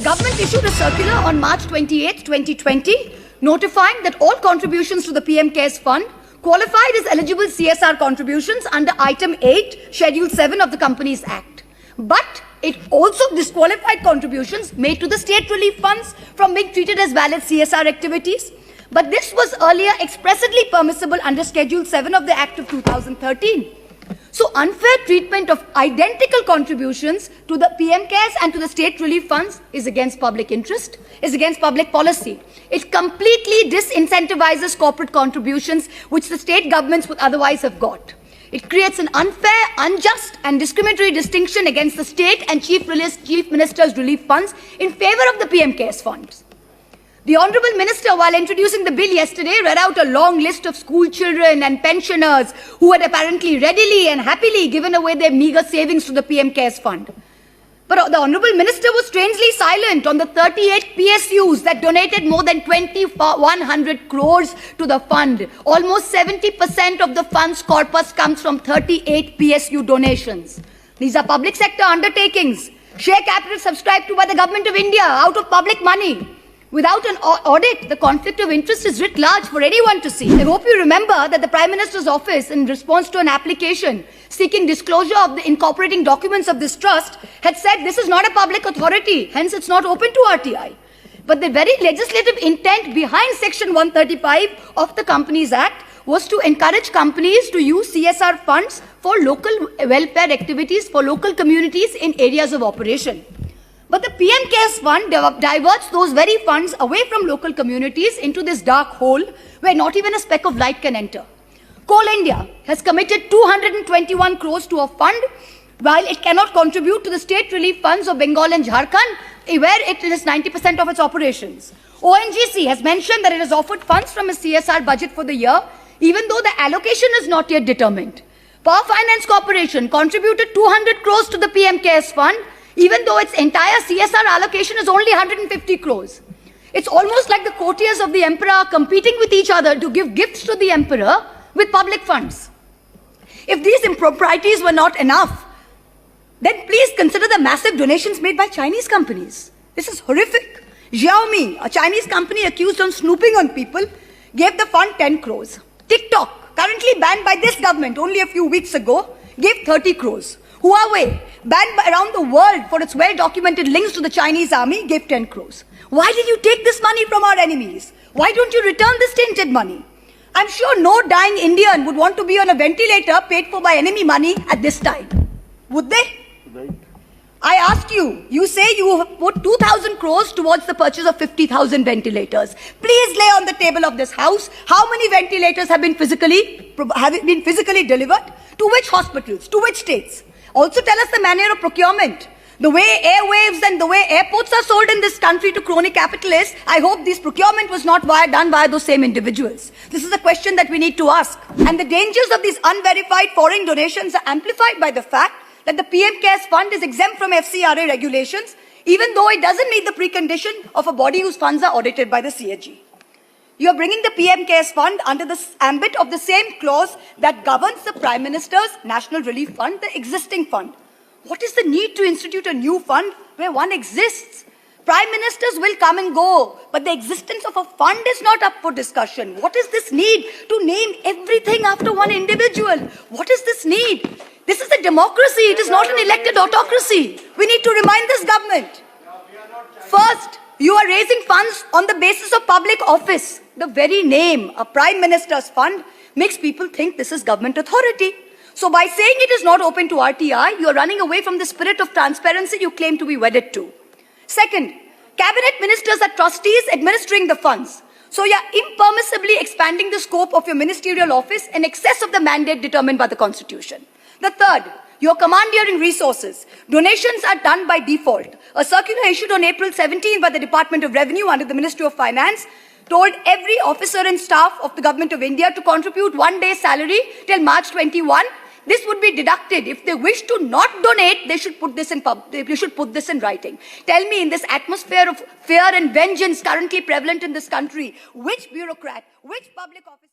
government issued a circular on March 28, 2020, notifying that all contributions to the PM CARES Fund qualified as eligible CSR contributions under Item 8, Schedule 7 of the Companies Act. But it also disqualified contributions made to the state relief funds from being treated as valid CSR activities. But this was earlier expressly permissible under Schedule 7 of the Act of 2013. So unfair treatment of identical contributions to the PM CARES and to the state relief funds is against public interest, is against public policy. It completely disincentivizes corporate contributions which the state governments would otherwise have got. It creates an unfair, unjust and discriminatory distinction against the state and chief minister's relief funds in favor of the PM CARES funds. The Honourable Minister, while introducing the bill yesterday, read out a long list of school children and pensioners who had apparently readily and happily given away their meagre savings to the PM CARES Fund. But the Honourable Minister was strangely silent on the 38 PSUs that donated more than 2,100 crores to the fund. Almost 70% of the fund's corpus comes from 38 PSU donations. These are public sector undertakings, share capital subscribed to by the Government of India out of public money. Without an audit, the conflict of interest is writ large for anyone to see. I hope you remember that the Prime Minister's office, in response to an application seeking disclosure of the incorporating documents of this trust, had said this is not a public authority, hence it's not open to RTI. But the very legislative intent behind Section 135 of the Companies Act was to encourage companies to use CSR funds for local welfare activities for local communities in areas of operation. But the PM CARES Fund diverts those very funds away from local communities into this dark hole where not even a speck of light can enter. Coal India has committed 221 crores to a fund while it cannot contribute to the state relief funds of Bengal and Jharkhand, where it is 90% of its operations. ONGC has mentioned that it has offered funds from its CSR budget for the year, even though the allocation is not yet determined. Power Finance Corporation contributed 200 crores to the PM CARES Fund, even though its entire CSR allocation is only 150 crores. It's almost like the courtiers of the emperor competing with each other to give gifts to the emperor with public funds. If these improprieties were not enough, then please consider the massive donations made by Chinese companies. This is horrific. Xiaomi, a Chinese company accused of snooping on people, gave the fund 10 crores. TikTok, currently banned by this government only a few weeks ago, gave 30 crores. Huawei, banned around the world for its well-documented links to the Chinese army, gave 10 crores. Why did you take this money from our enemies? Why don't you return this tainted money? I'm sure no dying Indian would want to be on a ventilator paid for by enemy money at this time. Would they? Right. I ask you, you say you have put 2,000 crores towards the purchase of 50,000 ventilators. Please lay on the table of this house how many ventilators have been physically delivered, to which hospitals, to which states. Also tell us the manner of procurement. The way airwaves and the way airports are sold in this country to crony capitalists, I hope this procurement was not done by those same individuals. This is a question that we need to ask. And the dangers of these unverified foreign donations are amplified by the fact that the PM CARES Fund is exempt from FCRA regulations, even though it doesn't meet the precondition of a body whose funds are audited by the CAG. You are bringing the PM CARES Fund under the ambit of the same clause that governs the Prime Minister's National Relief Fund, the existing fund. What is the need to institute a new fund where one exists? Prime Ministers will come and go, but the existence of a fund is not up for discussion. What is this need to name everything after one individual? What is this need? This is a democracy. It is not an elected autocracy. We need to remind this government. First, you are raising funds on the basis of public office. The very name, a Prime Minister's fund, makes people think this is government authority. So by saying it is not open to RTI, you are running away from the spirit of transparency you claim to be wedded to. Second, cabinet ministers are trustees administering the funds. So you are impermissibly expanding the scope of your ministerial office in excess of the mandate determined by the Constitution. The third, your commandeering resources. Donations are done by default. A circular issued on April 17 by the Department of Revenue under the Ministry of Finance told every officer and staff of the Government of India to contribute 1 day's salary till March 21. This would be deducted. If they wish to not donate, they should put this in writing. Tell me, in this atmosphere of fear and vengeance currently prevalent in this country, which bureaucrat, which public officer